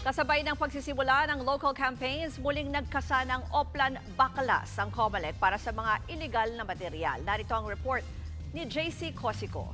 Kasabay ng pagsisimula ng local campaigns, muling nagkasa ng Oplan Baklas ang COMELEC para sa mga illegal na material. Narito ang report ni JC Cosico.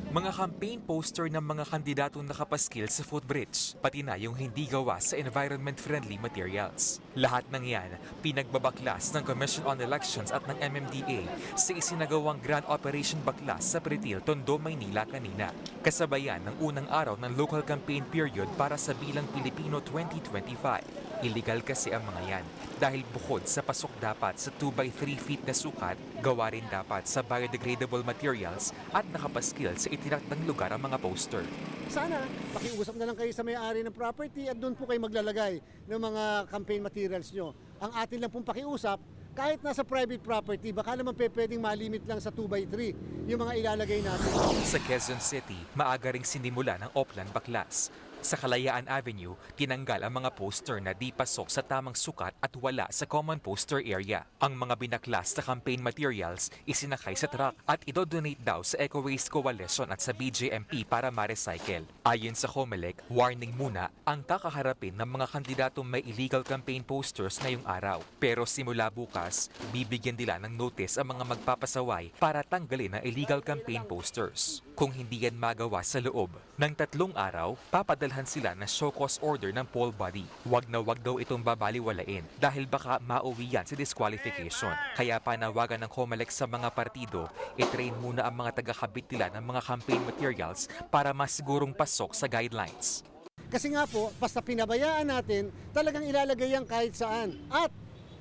Mga campaign poster ng mga kandidatong nakapaskil sa footbridge, pati na yung hindi gawa sa environment-friendly materials. Lahat ng yan, pinagbabaklas ng Commission on Elections at ng MMDA sa isinagawang Grand Operation Baklas sa Pretil, Tondo, Maynila kanina. Kasabayan ng unang araw ng local campaign period para sa Bilang Pilipino 2025. Illegal kasi ang mga yan dahil bukod sa pasok dapat sa 2x3 feet na sukat, gawa rin dapat sa biodegradable materials at nakapaskil sa itinaktang lugar ang mga poster. Sana pakiusap na lang kayo sa may-ari ng property at doon po kayo maglalagay ng mga campaign materials nyo. Ang atin lang pong pakiusap, kahit nasa private property, baka naman pwedeng malimit lang sa 2x3 yung mga ilalagay natin. Sa Quezon City, maaga ring sinimula ng Oplan Baklas. Sa Kalayaan Avenue, tinanggal ang mga poster na di pasok sa tamang sukat at wala sa common poster area. Ang mga binaklas na campaign materials isinakay sa truck at idodonate daw sa Eco Waste Coalition at sa BJMP para ma-recycle. Ayon sa COMELEC, warning muna ang kakaharapin ng mga kandidatong may illegal campaign posters ngayong araw. Pero simula bukas, bibigyan nila ng notice ang mga magpapasaway para tanggalin ang illegal campaign posters. Kung hindi yan magawa sa loob ng 3 araw, papadalhan sila ng show cause order ng poll body. Wag na wag daw itong babaliwalain dahil baka mauwi yan sa disqualification. Kaya panawagan ng COMELEC sa mga partido, i-train muna ang mga taga-kabit nila ng mga campaign materials para masigurong pasok sa guidelines. Kasi nga po, basta pinabayaan natin, talagang ilalagay yan kahit saan. At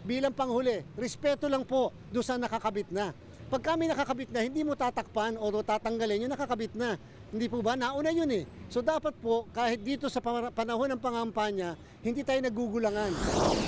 bilang panghuli, respeto lang po doon sa nakakabit na. Pag kami nakakabit na, hindi mo tatakpan o tatanggalin yung nakakabit na. Hindi po ba? Nauna yun eh. So dapat po, kahit dito sa panahon ng pangampanya, hindi tayo nagugulangan.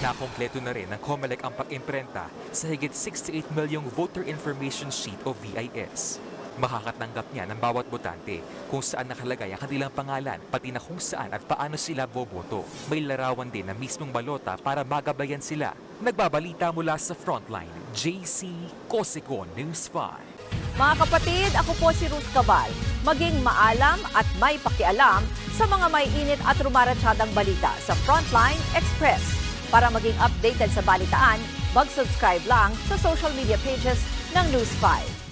Nakompleto na rin ng COMELEC ang pag-imprenta sa higit 68 milyong voter information sheet o VIS. Makakatanggap niya ng bawat botante kung saan nakalagay ang kanilang pangalan, pati na kung saan at paano sila boboto. May larawan din na mismong balota para magabayan sila. Nagbabalita mula sa Frontline, JC Cosico, News 5. Mga kapatid, ako po si Ruth Cabal. Maging maalam at may pakialam sa mga may init at rumaratsyadang balita sa Frontline Express. Para maging updated sa balitaan, mag-subscribe lang sa social media pages ng News 5.